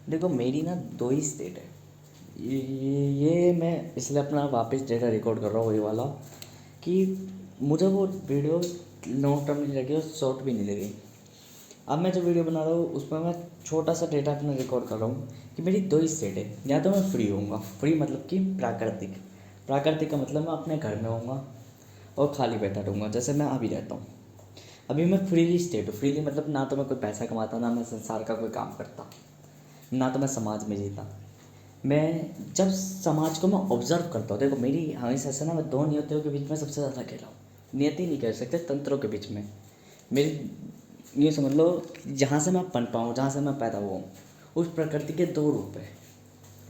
देखो मेरी ना दो ही स्टेट है। ये मैं इसलिए अपना वापस डेटा रिकॉर्ड कर रहा हूँ, वही वाला कि मुझे वो वीडियो लॉन्ग टर्म नहीं लगी और शॉर्ट भी नहीं लगी। अब मैं जो वीडियो बना रहा हूँ उसमें मैं छोटा सा डेटा अपना रिकॉर्ड कर रहा हूँ कि मेरी दो ही स्टेट है। या तो मैं फ्री होऊंगा, फ्री मतलब कि प्राकृतिक। प्राकृतिक का मतलब मैं अपने घर में होऊंगा और खाली बैठा रहूँगा, जैसे मैं अभी रहता हूँ। अभी मैं फ्रीली स्टेट हूँ। फ्रीली मतलब ना तो मैं कोई पैसा कमाता, ना मैं संसार का कोई काम करता, ना तो मैं समाज में जीता। मैं जब समाज को मैं ऑब्जर्व करता हूँ, देखो मेरी हमेशा से ना मैं दो नियतियों के बीच में सबसे ज़्यादा खेला हूँ। नियति नहीं कह सकते, तंत्रों के बीच में। मेरी ये समझ लो, जहाँ से मैं पनपा हूँ, जहाँ से मैं पैदा हुआ हूँ, उस प्रकृति के दो रूप है,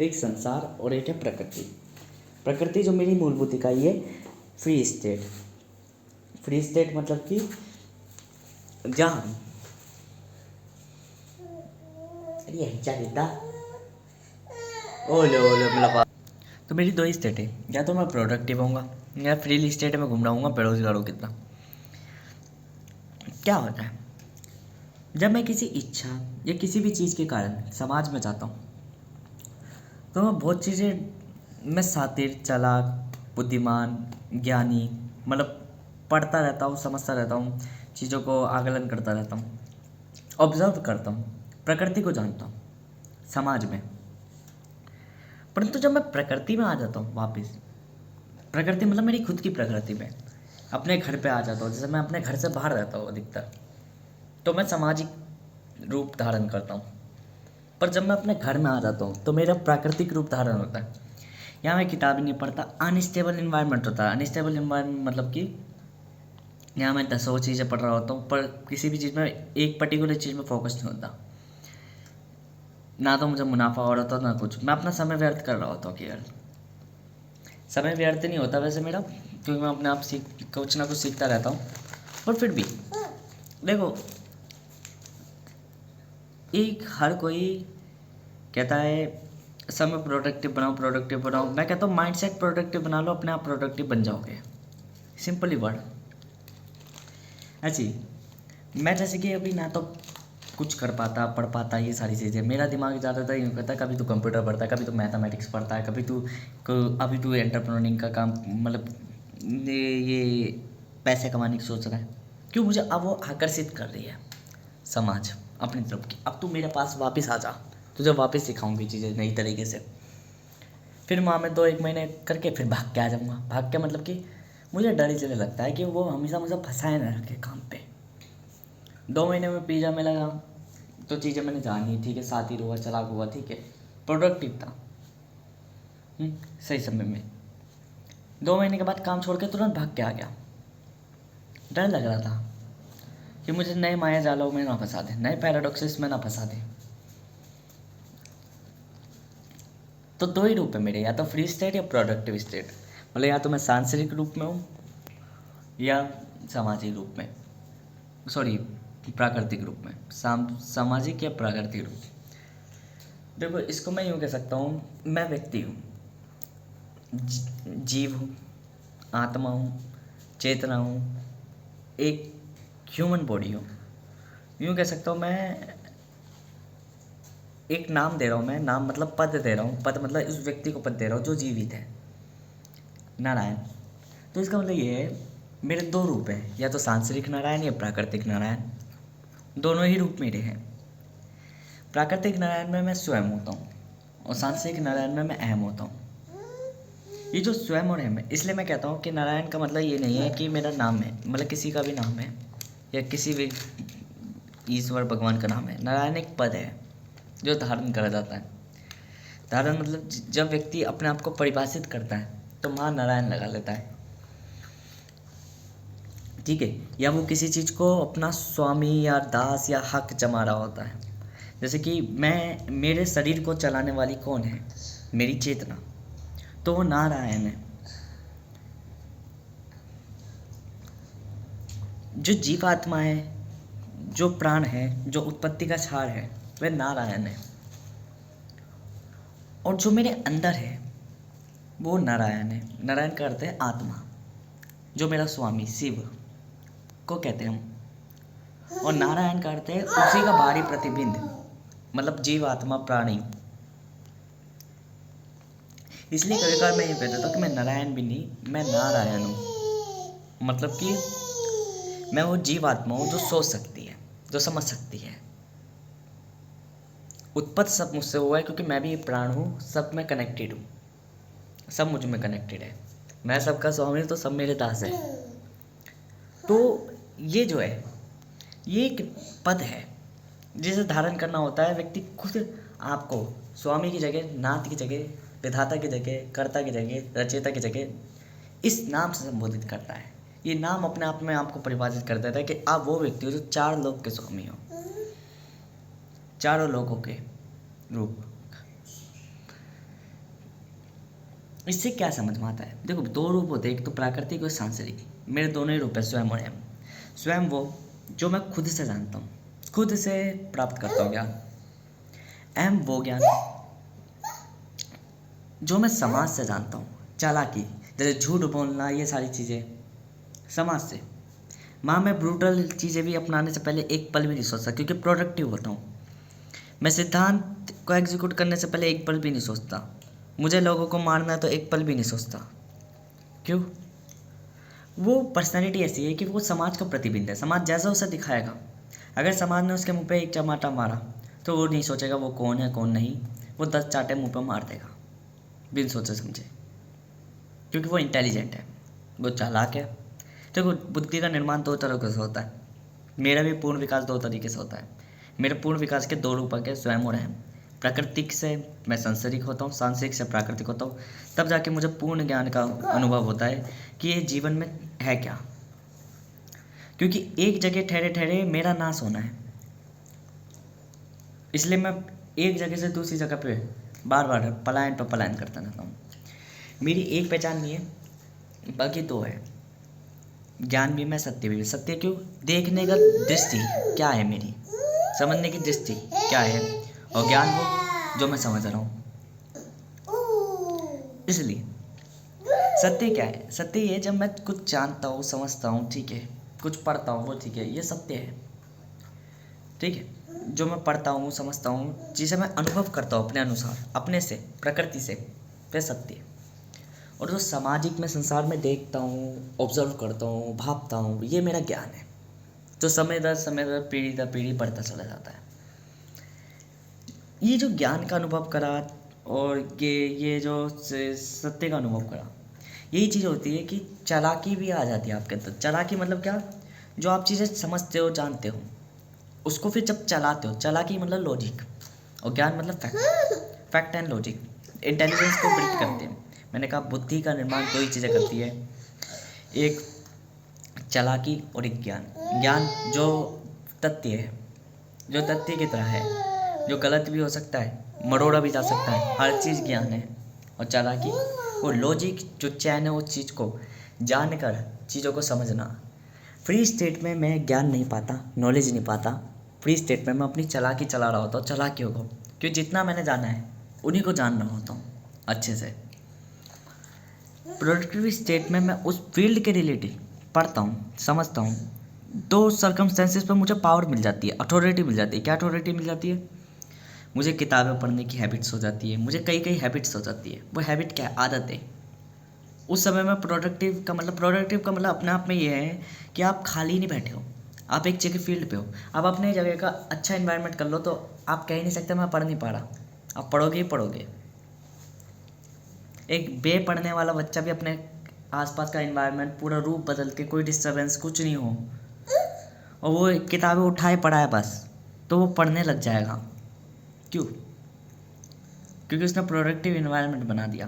एक संसार और एक है प्रकृति। प्रकृति जो मेरी मूलभूत इकाई है, फ्री स्टेट। फ्री स्टेट मतलब कि जहाँ ये क्या देता, ओले ओले मतलब। तो मेरी दो ही स्टेट है, या तो मैं प्रोडक्टिव होऊंगा या फ्री स्टेट में घूम रहा हूँ बेरोजगार हो कितना। क्या होता है जब मैं किसी इच्छा या किसी भी चीज़ के कारण समाज में जाता हूँ, तो मैं बहुत चीज़ें, मैं शातिर, चालाक, बुद्धिमान, ज्ञानी, मतलब पढ़ता रहता हूँ, समझता रहता हूँ, चीज़ों को आकलन करता रहता हूँ, ऑब्जर्व करता हूँ, प्रकृति को जानता हूँ समाज में। परंतु जब मैं प्रकृति में आ जाता हूँ वापस, प्रकृति मतलब मेरी खुद की प्रकृति में, अपने घर पे आ जाता हूँ, जैसे मैं अपने घर से बाहर रहता हूँ अधिकतर, तो मैं सामाजिक रूप धारण करता हूँ। पर जब मैं अपने घर में आ जाता हूँ तो मेरा प्राकृतिक रूप धारण होता है। यहाँ मैं किताब ही नहीं पढ़ता, अनस्टेबल इन्वायरमेंट होता है। अनस्टेबल इन्वायरमेंट मतलब कि यहाँ मैं दसों चीज़ें पढ़ रहा होता हूँ, पर किसी भी चीज़ में एक पर्टिकुलर चीज़ में फोकस नहीं होता। ना तो मुझे मुनाफा हो रहा था ना कुछ, मैं अपना समय व्यर्थ कर रहा होता हूँ केवल। समय व्यर्थ नहीं होता वैसे मेरा, क्योंकि मैं अपने आप कुछ ना कुछ सीखता रहता हूँ। पर फिर भी देखो, एक हर कोई कहता है समय प्रोडक्टिव बनाओ, प्रोडक्टिव बनाओ। मैं कहता हूँ माइंडसेट प्रोडक्टिव बना लो, अपने आप प्रोडक्टिव बन जाओगे। सिंपली वर्ड ऐसी। मैं जैसे कि अभी ना तो कुछ कर पाता, पढ़ पाता, ये सारी चीज़ें, मेरा दिमाग ज़्यादातर यूँ करता है, कभी तो कंप्यूटर पढ़ता है, कभी तो मैथमेटिक्स पढ़ता है, कभी तो अभी तो एंटरप्रेन्योरिंग का काम, मतलब ये पैसे कमाने की सोच रहा है। क्यों? मुझे अब वो आकर्षित कर रही है समाज अपनी तरफ की। अब तू मेरे पास वापस आ जा, तुझे वापस सिखाऊंगी चीज़ें नई तरीके से। फिर वहाँ में 2-1 महीने करके फिर भाग के आ जाऊँगा। भाग के मतलब कि मुझे डर इसलिए लगता है कि वो हमेशा मुझे फंसाए ना रखे काम पे। 2 महीने में पिज़्ज़ा में लगा तो चीज़ें मैंने जानी, ठीक है, शातिर हुआ, चालाक हुआ, ठीक है, प्रोडक्टिव था। सही समय में 2 महीने के बाद काम छोड़ के तुरंत भाग के आ गया। डर लग रहा था कि मुझे नए माया जालों में ना फंसा दे, नए पैराडॉक्सेस में ना फंसा दे। तो दो ही रूप है मेरे, या तो फ्री स्टेट या प्रोडक्टिव स्टेट। मतलब या तो मैं सांसारिक रूप में हूँ या सामाजिक रूप में, सॉरी प्राकृतिक रूप में। सामाजिक या प्राकृतिक रूप। देखो इसको मैं यूँ कह सकता हूँ, मैं व्यक्ति हूँ, जीव हूँ, आत्मा हूँ, चेतना हूँ, एक ह्यूमन बॉडी हूँ। यूँ कह सकता हूँ मैं एक नाम दे रहा हूँ, मैं नाम मतलब पद दे रहा हूँ, पद मतलब उस व्यक्ति को पद दे रहा हूँ जो जीवित है, नारायण। तो इसका मतलब ये है मेरे दो रूप हैं, या तो सांसारिक नारायण या प्राकृतिक नारायण। दोनों ही रूप मेरे हैं। प्राकृतिक नारायण में मैं स्वयं होता हूँ और सांसारिक नारायण में मैं अहम होता हूँ। ये जो स्वयं और अहम है, इसलिए मैं कहता हूँ कि नारायण का मतलब ये नहीं है कि मेरा नाम है, मतलब किसी का भी नाम है या किसी भी ईश्वर भगवान का नाम है। नारायण एक पद है जो धारण करा जाता है। धारण मतलब जब व्यक्ति अपने आप को परिभाषित करता है तो वहाँ नारायण लगा लेता है, ठीक है। या वो किसी चीज़ को अपना स्वामी या दास या हक जमा रहा होता है। जैसे कि मेरे शरीर को चलाने वाली कौन है? मेरी चेतना। तो वो नारायण है। जो जीवात्मा है, जो प्राण है, जो उत्पत्ति का सार है, वह नारायण है। और जो मेरे अंदर है वो नारायण है। नारायण का अर्थ है आत्मा, जो मेरा स्वामी शिव को कहते हैं हम। और नारायण का अर्थ है उसी का बाहरी प्रतिबिंब, मतलब जीव, आत्मा, प्राणी। इसलिए कभी कभार मैं ये कह देता हूँ कि मैं नारायण भी नहीं, मैं नारायण हूँ। मतलब कि मैं वो जीव आत्मा हूँ जो सोच सकती है, जो समझ सकती है। उत्पत्ति सब मुझसे हुआ है क्योंकि मैं भी एक प्राण हूँ, सब में कनेक्टेड हूँ, सब मुझ में कनेक्टेड है। मैं सबका स्वामी हूँ तो सब मेरे दास है। तो ये जो है, ये एक पद है जिसे धारण करना होता है। व्यक्ति खुद आपको स्वामी की जगह, नाथ की जगह, विधाता की जगह, कर्ता की जगह, रचयिता की जगह इस नाम से संबोधित करता है। ये नाम अपने आप में आपको परिभाषित कर देता है कि आप वो व्यक्ति हो जो चार लोक के स्वामी हो, चारों लोगों के रूप। इससे क्या समझ में आता है? देखो, दो रूप होते हैं, एक तो प्राकृतिक और सांसारिक। मेरे दोनों ही रूप है, स्वयं और एम। स्वयं वो जो मैं खुद से जानता हूँ, खुद से प्राप्त करता हूँ ज्ञान। एम वो ज्ञान जो मैं समाज से जानता हूँ, चालाकी, जैसे झूठ बोलना, ये सारी चीज़ें समाज से। माँ, मैं ब्रूटल चीज़ें भी अपनाने से पहले एक पल भी नहीं सोचता क्योंकि प्रोडक्टिव होता हूँ। मैं सिद्धांत को एग्जीक्यूट करने से पहले एक पल भी नहीं सोचता। मुझे लोगों को मारना है तो एक पल भी नहीं सोचता। क्यों? वो पर्सनैलिटी ऐसी है कि वो समाज का प्रतिबिंब है। समाज जैसा उसे दिखाएगा, अगर समाज ने उसके मुंह पे एक चमाटा मारा तो वो नहीं सोचेगा वो कौन है कौन नहीं, वो 10 चाटे मुंह पे मार देगा बिन सोचे समझे, क्योंकि वो इंटेलिजेंट है, वो चालाक है। देखो, बुद्धि का निर्माण दो तरह से होता है। मेरा भी पूर्ण विकास दो तरीके से होता है। मेरे पूर्ण विकास के दो रूप है, स्वयं और अहम। प्राकृतिक से मैं सांसारिक होता हूँ, सांसारिक से प्राकृतिक होता हूँ, तब जाके मुझे पूर्ण ज्ञान का अनुभव होता है कि ये जीवन में है क्या। क्योंकि एक जगह ठहरे ठहरे मेरा नाश होना है, इसलिए मैं एक जगह से दूसरी जगह पे बार बार पलायन पर पलायन करता रहता हूँ। मेरी एक पहचान नहीं है, बाकी दो है। ज्ञान भी मैं, सत्य भी। सत्य क्यों? देखने का दृष्टि क्या है मेरी, समझने की दृष्टि क्या है, और ज्ञान वो जो मैं समझ रहा हूँ। इसलिए सत्य क्या है? सत्य ये जब मैं कुछ जानता हूँ, समझता हूँ, ठीक है, कुछ पढ़ता हूँ, वो ठीक है, ये सत्य है। ठीक है, जो मैं पढ़ता हूँ, समझता हूँ, जिसे मैं अनुभव करता हूँ अपने अनुसार, अपने से, प्रकृति से, वह सत्य है। और जो सामाजिक मैं संसार में देखता हूँ, ऑब्जर्व करता हूँ, भापता हूँ, ये मेरा ज्ञान है, जो समय दर पीढ़ी दर पीढ़ी बढ़ता चला जाता है। ये जो ज्ञान का अनुभव करा और ये जो सत्य का अनुभव करा, यही चीज़ होती है कि चालाकी भी आ जाती है आपके अंदर। चालाकी मतलब क्या? जो आप चीज़ें समझते हो, जानते हो, उसको फिर जब चलाते हो। चालाकी मतलब लॉजिक, और ज्ञान मतलब फैक्ट एंड लॉजिक, इंटेलिजेंस को बिल्ड करते हैं। मैंने कहा बुद्धि का निर्माण दो ही चीज़ें करती है, एक चालाकी और एक ज्ञान। ज्ञान जो तथ्य है, जो तथ्य की तरह है, जो गलत भी हो सकता है, मरोड़ा भी जा सकता है, हर चीज़ ज्ञान है। और चालाकी वो लॉजिक, जो चैन है, उस चीज़ को जानकर चीज़ों को समझना। फ्री स्टेट में मैं ज्ञान नहीं पाता, नॉलेज नहीं पाता। फ्री स्टेट में मैं अपनी चालाकी चला रहा होता हूँ, चालाकियों को, क्योंकि जितना मैंने जाना है उन्हीं को जान रहा होता हूँ अच्छे से। प्रोडक्टिव स्टेट में मैं उस फील्ड के रिलेटेड पढ़ता हूँ, समझता हूँ, दो सर्कमस्टेंसेस पर मुझे पावर मिल जाती है, अथॉरिटी मिल जाती है। क्या अथॉरिटी मिल जाती है? मुझे किताबें पढ़ने की हैबिट्स हो जाती है, मुझे कई कई हैबिट्स हो जाती है। वो हैबिट क्या है? आदत है। उस समय में प्रोडक्टिव का मतलब अपने आप में ये है कि आप खाली नहीं बैठे हो, आप एक जगह फील्ड पे हो। आप अपने जगह का अच्छा इन्वायरमेंट कर लो तो आप कह नहीं सकते मैं पढ़ नहीं पा रहा, आप पढ़ोगे ही पढ़ोगे। एक बे पढ़ने वाला बच्चा भी अपने आसपास का इन्वायरमेंट पूरा रूप बदल के, कोई डिस्टर्बेंस कुछ नहीं हो, और वो किताबें उठाए पढ़ा है बस, तो वो पढ़ने लग जाएगा। क्यों? क्योंकि उसने प्रोडक्टिव इन्वायरमेंट बना दिया।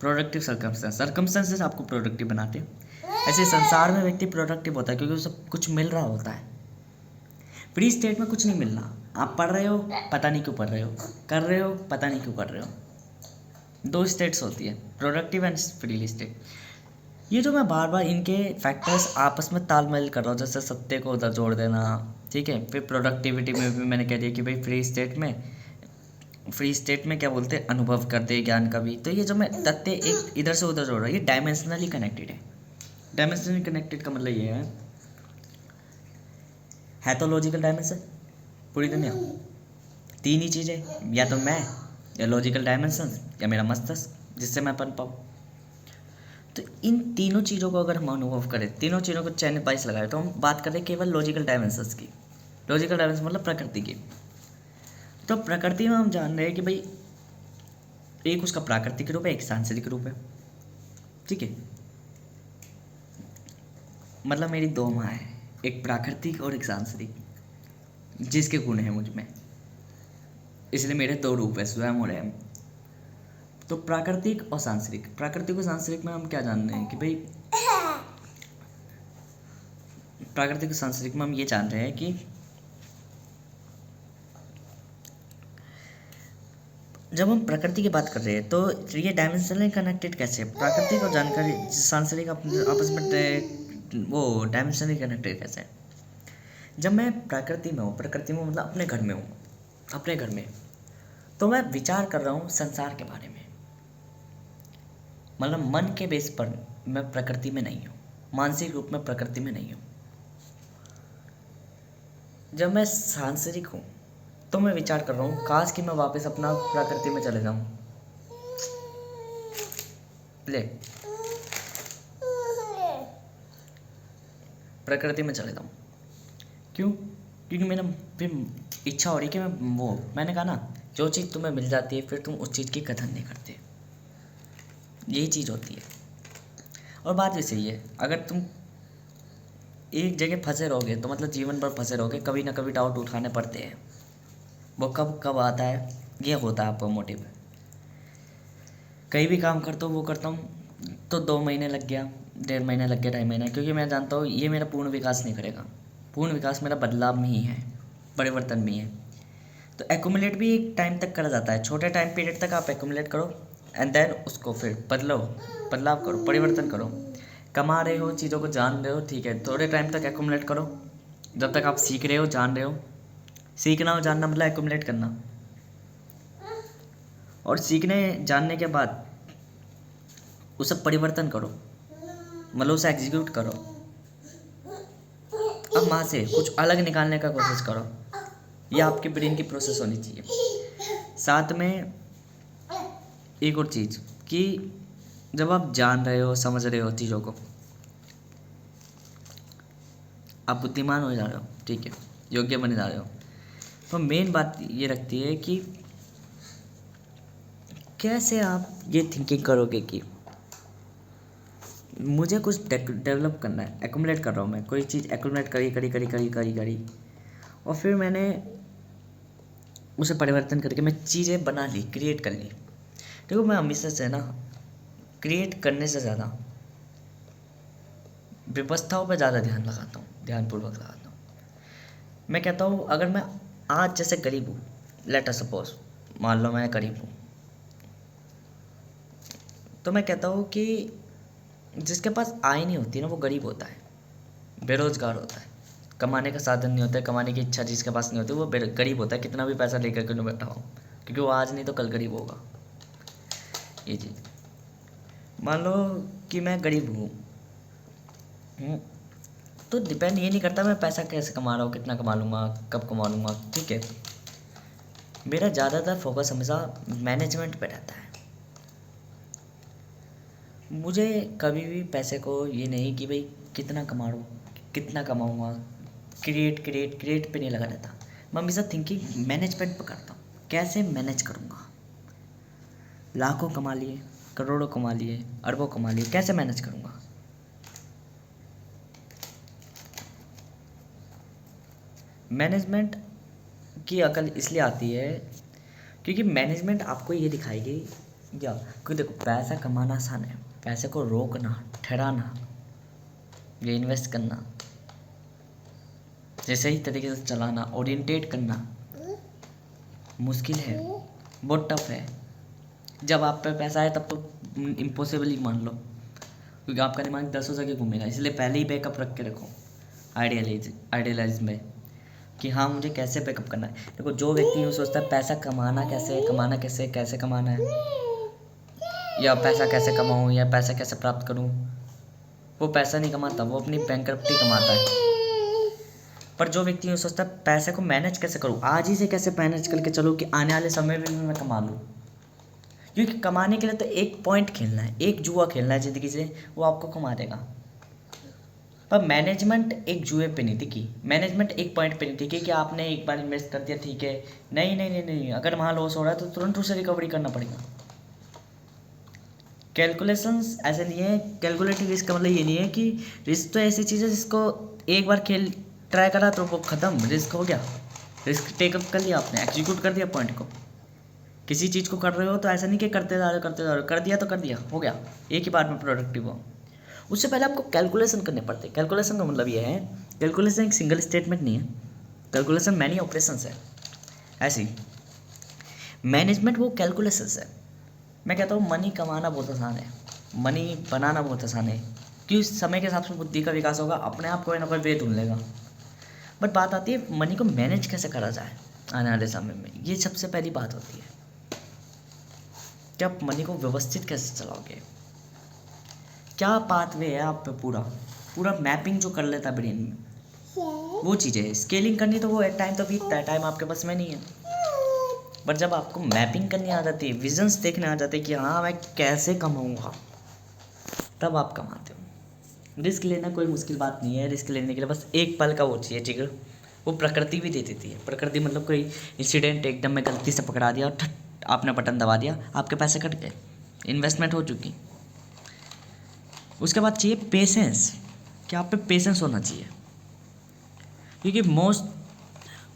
प्रोडक्टिव सर्कमस्टेंसेस आपको प्रोडक्टिव बनाते हैं। ऐसे संसार में व्यक्ति प्रोडक्टिव होता है क्योंकि उसे कुछ मिल रहा होता है। फ्री स्टेट में कुछ नहीं मिल रहा, आप पढ़ रहे हो, पता नहीं क्यों पढ़ रहे हो, कर रहे हो, पता नहीं क्यों कर रहे हो। दो स्टेट्स होती है, प्रोडक्टिव एंड फ्री स्टेट। ये जो मैं बार बार इनके फैक्टर्स आपस में तालमेल कर रहा हूँ, जैसे सत्य को उधर जोड़ देना, ठीक है, फिर प्रोडक्टिविटी में भी मैंने कह दिया कि भाई फ्री स्टेट में क्या बोलते हैं, अनुभव करते हैं ज्ञान का भी। तो ये जो मैं तथ्य एक इधर से उधर जोड़ रहा हूँ, ये डायमेंशनली कनेक्टेड है। डायमेंशनली कनेक्टेड का मतलब ये है तो लॉजिकल डायमेंशन पूरी दुनिया, तीन ही चीज़ें, या तो मैं, या लॉजिकल डायमेंशंस, या मेरा मस्तिष्क जिससे मैं पढ़ पाऊँ। तो इन तीनों चीज़ों को अगर हम अनुभव करें, तीनों चीज़ों को चैन वाइज लगाए, तो हम बात करें केवल लॉजिकल डायमेंशंस की। लॉजिकल डायमेंशन मतलब प्रकृति की। तो प्रकृति में हम जान रहे हैं कि भाई एक उसका प्राकृतिक रूप है, एक सांसारिक रूप है, ठीक है। मतलब मेरी दो माँ है, एक प्राकृतिक और एक सांसारिक, जिसके गुण हैं मुझ में, इसलिए मेरे दो रूप है, स्वयं और अहम। तो प्राकृतिक और सांसारिक, प्राकृतिक और सांसारिक में हम क्या जान रहे हैं कि भाई प्राकृतिक और सांसारिक में हम ये जान रहे हैं कि जब हम प्रकृति की बात कर रहे हैं तो ये डायमेंशनली कनेक्टेड कैसे है, प्राकृतिक और जानकारी सांसारिक आपस में वो डायमेंशनली कनेक्टेड कैसे है। जब मैं प्रकृति में हूँ, प्रकृति में मतलब अपने घर में हूँ, अपने घर में, तो मैं विचार कर रहा हूँ संसार के बारे में, मतलब मन के बेस पर मैं प्रकृति में नहीं हूँ, मानसिक रूप में प्रकृति में नहीं हूँ। जब मैं सांसारिक हूँ तो मैं विचार कर रहा हूँ काश कि मैं वापस अपना प्रकृति में चले जाऊँ। ले प्रकृति में चले जाऊँ, क्यों? क्योंकि मेरा फिर इच्छा हो रही कि मैंने कहा ना, जो चीज़ तुम्हें मिल जाती है फिर तुम उस चीज़ की कदर नहीं करते, यही चीज़ होती है। और बात भी सही है, अगर तुम एक जगह फंसे रहोगे तो मतलब जीवन भर फंसे रहोगे, कभी ना कभी डाउट उठाने पड़ते हैं। वो कब कब आता है, ये होता है आपका मोटिव। कहीं भी काम करता हूँ, वो करता हूँ तो 2 महीने लग गया, 1.5 महीने लग गया, 2.5 महीने, क्योंकि मैं जानता हूँ ये मेरा पूर्ण विकास नहीं करेगा। पूर्ण विकास मेरा बदलाव में ही है, परिवर्तन में ही है। तो एक्यूमुलेट भी एक टाइम तक करा जाता है, छोटे टाइम पीरियड तक आप एक्यूमुलेट करो एंड देन उसको फिर बदलाव करो, परिवर्तन करो। कमा रहे हो, चीज़ों को जान रहे हो, ठीक है, थोड़े टाइम तक एक्यूमुलेट करो, जब तक आप सीख रहे हो, जान रहे हो। सीखना और जानना मतलब एक्यूमुलेट करना, और सीखने जानने के बाद उसे परिवर्तन करो, मतलब उसे एग्जीक्यूट करो। अब वहाँ से कुछ अलग निकालने का कोशिश करो, ये आपके ब्रेन की प्रोसेस होनी चाहिए। साथ में एक और चीज़ कि जब आप जान रहे हो, समझ रहे हो चीज़ों को, आप बुद्धिमान हो जा रहे हो, ठीक है, योग्य बने जा रहे हो, तो मेन बात ये रखती है कि कैसे आप ये थिंकिंग करोगे कि मुझे कुछ डेवलप करना है, एक्यूमुलेट कर रहा हूँ मैं, कोई चीज़ एक्यूमुलेट करी, और फिर मैंने उसे परिवर्तन करके मैं चीज़ें बना ली, क्रिएट कर ली। देखो मैं हमेशा से ना क्रिएट करने से ज़्यादा व्यवस्थाओं पर ज़्यादा ध्यान लगाता हूँ, ध्यानपूर्वक लगाता हूँ। मैं कहता हूँ अगर मैं आज जैसे गरीब हूँ, लेट अस सपोज, मान लो मैं गरीब हूँ, तो मैं कहता हूँ कि जिसके पास आय नहीं होती ना वो गरीब होता है, बेरोजगार होता है, कमाने का साधन नहीं होता है, कमाने की इच्छा जिसके पास नहीं होती वो गरीब होता है, कितना भी पैसा लेकर के बैठा हो, क्योंकि वो आज नहीं तो कल गरीब होगा। ये चीज़ मान लो कि मैं गरीब हूँ, तो डिपेंड ये नहीं करता मैं पैसा कैसे कमा रहा हूँ, कितना कमा लूँगा, कब कमा लूँगा, ठीक है। मेरा ज़्यादातर फोकस हमेशा मैनेजमेंट पे रहता है। मुझे कभी भी पैसे को ये नहीं कि भाई कितना कमा रहा हूँ, कितना कमाऊँगा, क्रिएट पे नहीं लगा रहता। मैं हमेशा थिंकिंग मैनेजमेंट पे करता हूँ, कैसे मैनेज करूँगा। लाखों कमा लिए, करोड़ों कमा लिए, अरबों कमा लिए, कैसे मैनेज करूँगा। मैनेजमेंट की अकल इसलिए आती है क्योंकि मैनेजमेंट आपको ये दिखाएगी क्या, क्योंकि देखो पैसा कमाना आसान है, पैसे को रोकना, ठहराना, ये इन्वेस्ट करना, ये सही तरीके से चलाना, ओरिएंटेट करना मुश्किल है, बहुत टफ है। जब आप पे पैसा आए तब तो इम्पॉसिबल ही मान लो, क्योंकि आपका दिमाग 10 जगह घूमेगा, इसलिए पहले ही बैकअप रख के रखो आइडियलाइज में कि हाँ मुझे कैसे बैकअप करना है। देखो जो व्यक्ति यूँ सोचता है पैसा कमाना कैसे कमाना है, या पैसा कैसे कमाऊँ, या पैसा कैसे प्राप्त करूँ, वो पैसा नहीं कमाता, वो अपनी बैंकरप्टी कमाता है। पर जो व्यक्ति ये सोचता है पैसे को मैनेज कैसे करूँ, आज ही से कैसे मैनेज करके चलूँ कि आने वाले समय में भी मैं कमा लूँ, क्योंकि कमाने के लिए तो एक पॉइंट खेलना है, एक जुआ खेलना है ज़िंदगी से, वो आपको कमा देगा। पर मैनेजमेंट एक जुए पे नहीं टिकी, मैनेजमेंट एक पॉइंट पे नहीं टिकी कि आपने एक बार इन्वेस्ट कर दिया ठीक है, नहीं नहीं नहीं नहीं, अगर वहाँ लॉस हो रहा है तो तुरंत उसे रिकवरी करना पड़ेगा। कैलकुलेशंस ऐसे नहीं है, कैलकुलेटिव रिस्क का मतलब ये नहीं है कि रिस्क तो ऐसी चीज़ है जिसको एक बार खेल ट्राई करा तो वो ख़त्म, रिस्क हो गया, रिस्क टेकअप कर लिया आपने, एग्जीक्यूट कर दिया पॉइंट को। किसी चीज़ को कर रहे हो तो ऐसा नहीं कि करते जा रहे करते जा रहे, कर दिया तो कर दिया, हो गया, एक ही बार में प्रोडक्टिव हो। उससे पहले आपको कैलकुलेशन करने पड़ते हैं। कैलकुलेशन का मतलब ये है, कैलकुलेशन एक सिंगल स्टेटमेंट नहीं है, कैलकुलेशन मैनी ऑपरेशंस है। ऐसे ही मैनेजमेंट वो कैलकुलेशंस है। मैं कहता हूँ मनी कमाना बहुत आसान है, मनी बनाना बहुत आसान है, क्योंकि समय के हिसाब से बुद्धि का विकास होगा, अपने आप कोई ना कोई वे ढूंढ लेगा। बट बात आती है मनी को मैनेज कैसे करा जाए आने वाले समय में, ये सबसे पहली बात होती है कि आप मनी को व्यवस्थित कैसे चलाओगे, क्या पाथवे है आप पे, पूरा पूरा मैपिंग जो कर लेता है ब्रेन में, वो चीज़ें स्केलिंग करनी तो वो है, टाइम तो बीतता है, टाइम आपके पास में नहीं है। बट जब आपको मैपिंग करनी आ जाती है, विजन्स देखने आ जाते हैं कि हाँ मैं कैसे कमाऊँगा, तब आप कमाते हो। रिस्क लेना कोई मुश्किल बात नहीं है, रिस्क लेने के लिए बस एक पल का वो चाहिए जिगर, वो प्रकृति भी दे देती है। प्रकृति मतलब कोई इंसिडेंट एकदम में गलती से पकड़ा दिया और ठट आपने बटन दबा दिया, आपके पैसे कट गए, इन्वेस्टमेंट हो चुकी। उसके बाद चाहिए पेशेंस, कि आप पे पेशेंस होना चाहिए, क्योंकि मोस्ट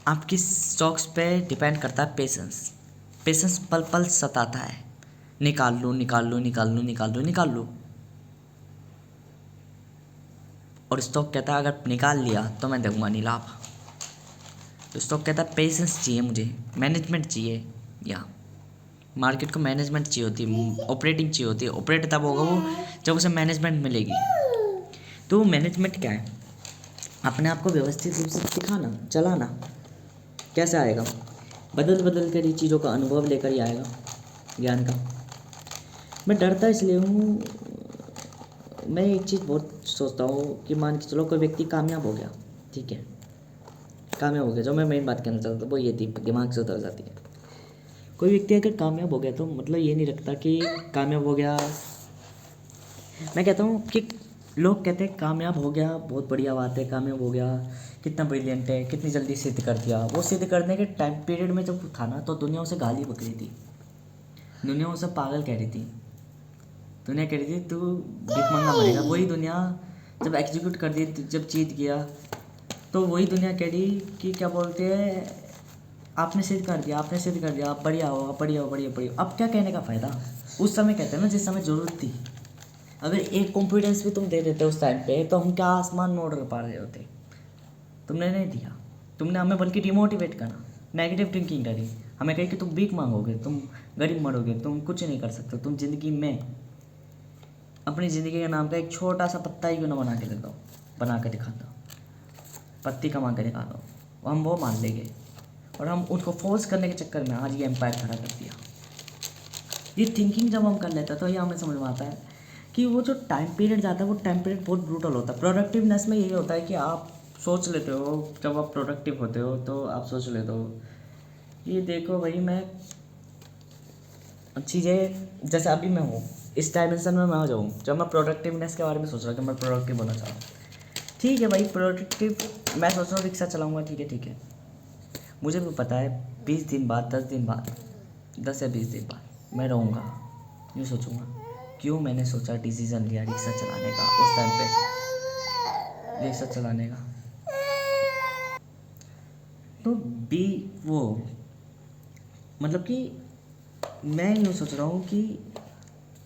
आपकी स्टॉक्स पे डिपेंड करता है पेशेंस। पेशेंस पल पल सताता है, निकाल लो निकाल लो निकाल लो निकाल लो निकाल लो, और स्टॉक कहता है अगर निकाल लिया तो मैं दूंगा नहीं लाभ। तो स्टॉक कहता है पेशेंस चाहिए मुझे, मैनेजमेंट चाहिए, या मार्केट को मैनेजमेंट चाहिए होती है, ऑपरेटिंग चाहिए होती है। ऑपरेट तब होगा वो जब उसे मैनेजमेंट मिलेगी। तो मैनेजमेंट क्या है, अपने आप को व्यवस्थित रूप से सिखाना, चलाना। कैसे आएगा, बदल बदल कर ये चीज़ों का अनुभव लेकर ही आएगा, ज्ञान का। मैं डरता इसलिए हूँ, मैं एक चीज़ बहुत सोचता हूँ कि मान के चलो कोई व्यक्ति कामयाब हो गया, ठीक है, कामयाब हो गया, जो मैं मेन बात कहना चाहता था वो ये थी, दिमाग से उतर जाती है। कोई व्यक्ति अगर कामयाब हो गया तो मतलब ये नहीं रखता कि कामयाब हो गया, मैं कहता हूँ कि लोग कहते हैं कामयाब हो गया बहुत बढ़िया बात है, कामयाब हो गया कितना ब्रिलियंट है, कितनी जल्दी सिद्ध कर दिया। वो सिद्ध करने के टाइम पीरियड में जब था ना, तो दुनिया उसे गाली बक रही थी, दुनिया उसे पागल कह रही थी, दुनिया कह रही थी तू भीख मांगा मरेगा। वही दुनिया जब एग्जीक्यूट कर दी, जब जीत गया, तो वही दुनिया कह रही कि क्या बोलते हैं, आपने सिद्ध कर दिया, आपने सिद्ध कर दिया, आप बढ़िया हो, आप बढ़िया हो, बढ़िया बढ़िया। अब क्या कहने का फ़ायदा, उस समय कहते हैं ना जिस समय ज़रूरत थी, अगर एक कॉन्फिडेंस भी तुम दे देते उस टाइम पे तो हम क्या आसमान में उड़ पा रहे होते। तुमने नहीं दिया, तुमने हमें बल्कि डिमोटिवेट करा, नेगेटिव थिंकिंग करी, हमें कही कि तुम भीख मांगोगे, तुम गरीब मरोगे, तुम कुछ नहीं कर सकते, तुम ज़िंदगी में अपनी ज़िंदगी के नाम का एक छोटा सा पत्ता ही क्यों ना बना के दे दो, बना के दिखा दो, पत्ती कमा के दिखा दो, हम वो मान लेंगे। और हम उसको फोर्स करने के चक्कर में आज ये एम्पायर खड़ा कर दिया। ये थिंकिंग जब हम कर लेते हैं तो ये हमें समझ में आता है कि वो जो टाइम पीरियड जाता है वो टाइम पीरियड बहुत ब्रूटल होता है। प्रोडक्टिवनेस में यही होता है कि आप सोच लेते हो, जब आप प्रोडक्टिव होते हो तो आप सोच लेते हो ये देखो भाई मैं चीज़ें, जैसे अभी मैं हूँ इस डायमेंशन में मैं आ जाऊँ, जब मैं प्रोडक्टिवनेस के बारे में सोच रहा हूँ कि मैं प्रोडक्टिव होना चाह रहा हूँ, ठीक है भाई प्रोडक्टिव, मैं सोच रहा हूँ रिक्शा चलाऊँगा, ठीक है, मुझे भी पता है 20 दिन बाद, 10 दिन बाद, 10 या 20 दिन बाद मैं रहूँगा, यूँ सोचूंगा क्यों मैंने सोचा, डिसीज़न लिया रिक्शा चलाने का, उस टाइम पे रिक्शा चलाने का। तो बी वो मतलब कि मैं यूँ सोच रहा हूँ कि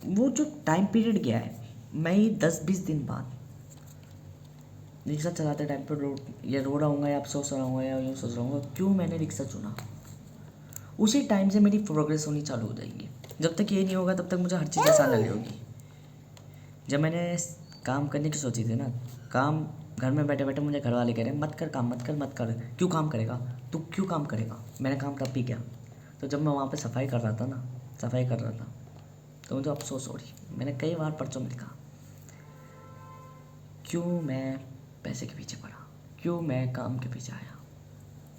वो जो टाइम पीरियड गया है, मैं ही 10-20 दिन बाद रिक्शा चलाते टाइम पर रो रहा हूँ या अफसोस रहा हूँ या यूँ सोच रहा हूँ क्यों मैंने रिक्शा चुना। उसी टाइम से मेरी प्रोग्रेस होनी चालू हो जाएगी। जब तक ये नहीं होगा तब तक मुझे हर चीज़ आसान लग रही होगी। जब मैंने काम करने की सोची थी ना, काम घर में बैठे बैठे मुझे घर वाले कह रहे हैं मत कर काम, मत कर मत कर, क्यों काम करेगा तू, क्यों काम करेगा। मैंने काम तब भी किया। तो जब मैं वहाँ पे सफाई कर रहा था ना, सफाई कर रहा था तो मुझे अफसोस हो रही। मैंने कई बार पर्चों में लिखा क्यों मैं पैसे के पीछे पड़ा, क्यों मैं काम के पीछे आया,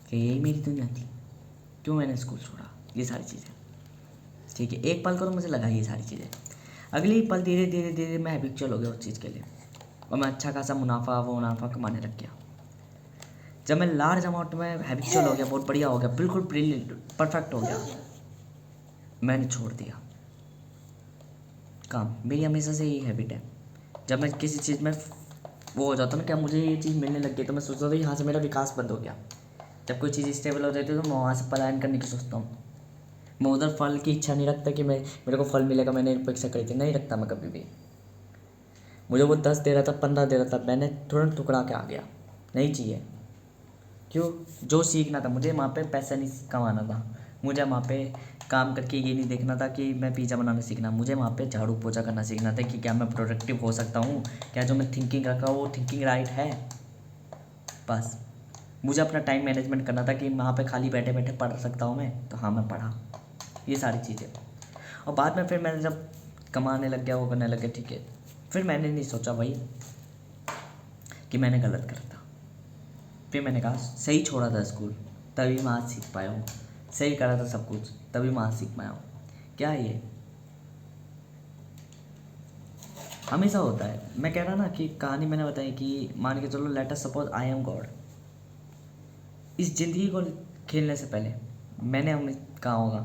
कि यही मेरी दुनिया थी, क्यों मैंने स्कूल छोड़ा, ये सारी चीज़ें। ठीक है, एक पल को तो मुझे लगा ये सारी चीज़ें। अगले ही पल धीरे धीरे धीरे मैं हैबिचुअल हो गया उस चीज़ के लिए, और मैं अच्छा खासा मुनाफा कमाने लग गया। जब मैं लार्ज अमाउंट में हैबिचुअल हो गया, बहुत बढ़िया हो गया, बिल्कुल ब्रिलियंट परफेक्ट हो गया, मैंने छोड़ दिया काम। मेरी हमेशा से यही हैबिट है, जब मैं किसी चीज़ में वो हो जाता ना, क्या मुझे ये चीज़ मिलने लग गई, तो मैं सोचता था यहाँ से मेरा विकास बंद हो गया। जब कोई चीज़ स्टेबल हो जाती है तो मैं वहाँ से पलायन करने की सोचता हूँ। मैं उधर फल की इच्छा नहीं रखता कि मेरे को फल मिलेगा, मैंने अपेक्षा करी थी, नहीं रखता मैं कभी भी। मुझे वो 10 दे रहा था, 15 दे रहा था, मैंने तुरंत ठुकरा के आ गया, नहीं चाहिए। क्यों? जो सीखना था मुझे, वहाँ पे पैसा नहीं कमाना था मुझे, वहाँ पे काम करके ये नहीं देखना था कि मैं पिज़्ज़ा बनाना सीखना, मुझे वहाँ पे झाड़ू पोछा करना सीखना था कि क्या मैं प्रोडक्टिव हो सकता हूँ, क्या जो मैं थिंकिंग रखा हूँ वो थिंकिंग राइट है। बस मुझे अपना टाइम मैनेजमेंट करना था कि वहाँ पे खाली बैठे बैठे पढ़ सकता हूँ मैं, तो हाँ मैं पढ़ा, ये सारी चीज़ें। और बाद में फिर मैंने जब कमाने लग गया, वो करने लग गया, ठीक है, फिर मैंने नहीं सोचा भाई कि मैंने गलत करा था। फिर मैंने कहा सही छोड़ा था स्कूल, तभी मैं आज सीख पाया हूँ, सही करा था सब कुछ, तभी मैं आज सीख पाया हूँ। क्या है ये? हमेशा होता है। मैं कह रहा ना कि कहानी मैंने बताई कि मान के चलो, let us suppose I am God. इस ज़िंदगी को खेलने से पहले मैंने हमें कहा होगा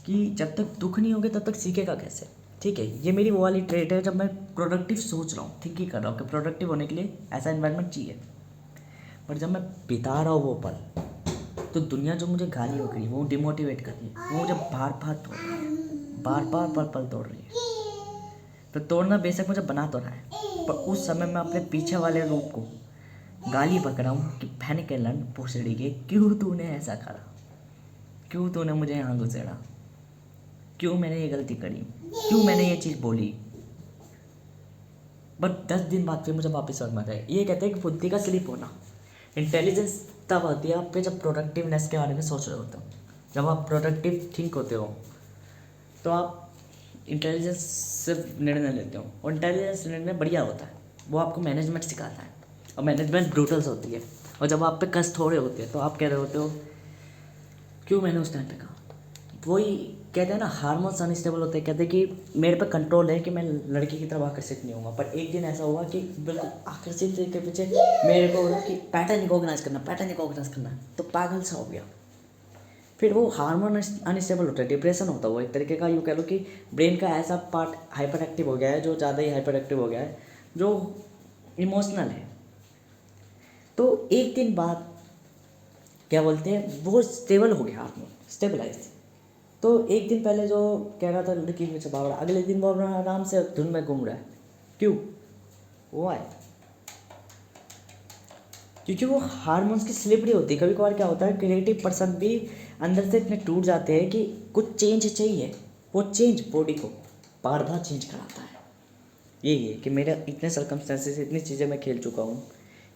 कि जब तक दुख नहीं होगे तब तक सीखेगा कैसे। ठीक है, ये मेरी वो वाली ट्रेट है, जब मैं प्रोडक्टिव सोच रहा हूँ, थिंकिंग कर रहा हूँ कि प्रोडक्टिव होने के लिए ऐसा इन्वायरमेंट चाहिए, पर जब मैं बिता रहा हूँ वो पल, तो दुनिया जो मुझे गाली हो गई, वो डिमोटिवेट कर रही है, वो मुझे बार बार तोड़ रही है, बार बार पल पल तोड़ रही है। तो तोड़ना बेशक मुझे बना तो रहा है, पर उस समय मैं अपने पीछे वाले रूप को गाली बक रहा हूँ कि फैन के लन भोसड़ी के, क्यों तूने ऐसा करा, क्यों तूने मुझे यहाँ घुसेड़ा, क्यों मैंने ये गलती करी, क्यों मैंने ये चीज़ बोली। बट 10 दिन बाद फिर मुझे वापस समझ में आता है। ये कहते हैं कि बुद्धि का स्लिप होना, इंटेलिजेंस तब होती है आप पे जब प्रोडक्टिवनेस के बारे में सोच रहे होते हो, जब आप प्रोडक्टिव थिंक होते हो, तो आप इंटेलिजेंस से निर्णय लेते हो, और इंटेलिजेंस निर्णय बढ़िया होता है, वो आपको मैनेजमेंट सिखाता है, और मैनेजमेंट ब्रूटल्स होती है। और जब आप पे कष्ट हो रहे होते हैं तो आप कह रहे होते हो क्यों मैंने उस टाइम पे कहा। वही कहते हैं ना, हार्मोन्स अनस्टेबल होते हैं, कहते हैं कि मेरे पे कंट्रोल है कि मैं लड़की की तरफ आकर्षित नहीं होऊंगा, पर एक दिन ऐसा हुआ कि बिल्कुल आकर्षित के पीछे मेरे को बोला कि पैटर्न रिकॉग्नाइज करना, तो पागल सा हो गया। फिर वो हार्मोन अनस्टेबल होता है, डिप्रेशन होता है, वो एक तरीके का यूँ कह लो कि ब्रेन का ऐसा पार्ट हाइपर एक्टिव हो गया है, जो ज़्यादा ही हाइपर एक्टिव हो गया है, जो इमोशनल है। तो एक दिन बाद क्या बोलते हैं, वो स्टेबल हो गया, हार्मोन स्टेबलाइज। तो एक दिन पहले जो कह रहा था लड़की में से भाग रहा, अगले दिन वो आराम से धुन में घूम रहा है। क्यों? वो है क्योंकि वो हार्मोन्स की स्लिपरी होती है। कभी कभार क्या होता है, क्रिएटिव पर्सन भी अंदर से इतने टूट जाते हैं कि कुछ चेंज चाहिए, वो चेंज बॉडी को बार बार चेंज कराता है। यही है कि मेरे इतने सर्कमस्टेंसेस, इतनी चीज़ें मैं खेल चुका हूँ,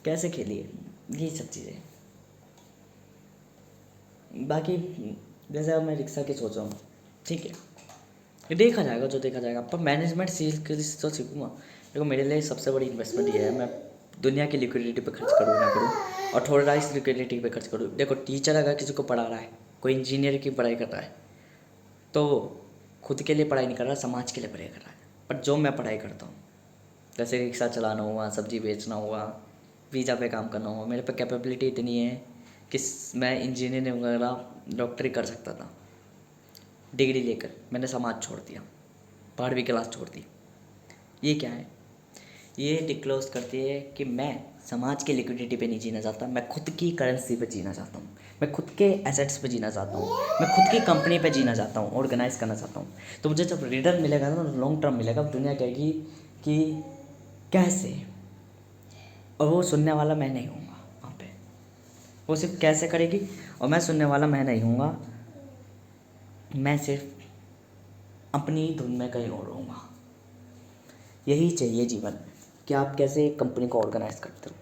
कैसे खेली है ये सब चीज़ें। बाकी जैसे अब मैं रिक्शा की सोच रहा हूँ, ठीक है, ये देखा जाएगा जो देखा जाएगा, पर मैनेजमेंट सीख तो सीखूँगा। देखो मेरे लिए सबसे बड़ी इन्वेस्टमेंट ये है, मैं दुनिया की लिक्विडिटी पे खर्च करूँ ना करूँ, और थोड़ा इस लिक्विडिटी पे खर्च करूँ। देखो टीचर अगर किसी को पढ़ा रहा है, कोई इंजीनियर की पढ़ाई कर रहा है, तो खुद के लिए पढ़ाई नहीं कर रहा, समाज के लिए पढ़ाई कर रहा है। पर जो मैं पढ़ाई करता हूँ, जैसे रिक्शा चलाना हुआ, सब्जी बेचना हुआ, वीज़ा पे काम करना हुआ, मेरे पे कैपेबिलिटी इतनी है कि मैं इंजीनियरिंग वगैरह डॉक्टरी कर सकता था। डिग्री लेकर मैंने समाज छोड़ दिया, 12वीं क्लास छोड़ दी। ये क्या है? ये डिक्लोज करती है कि मैं समाज के लिक्विडिटी पे नहीं जीना चाहता, मैं खुद की करेंसी पे जीना चाहता हूँ, मैं खुद के एसेट्स पे जीना चाहता हूँ, मैं खुद की कंपनी पे जीना चाहता हूँ, ऑर्गेनाइज करना चाहता हूँ। तो मुझे जब रिटर्न मिलेगा ना, लॉन्ग टर्म मिलेगा, दुनिया कहेगी कि कैसे, और वो सुनने वाला मैं नहीं हूँगा वहाँ पे। वो सिर्फ कैसे करेगी, और मैं सुनने वाला मैं नहीं हूँगा, मैं सिर्फ अपनी धुन में कहीं और रहूँगा। यही चाहिए जीवन में, कि आप कैसे एक कंपनी को ऑर्गेनाइज करते हो।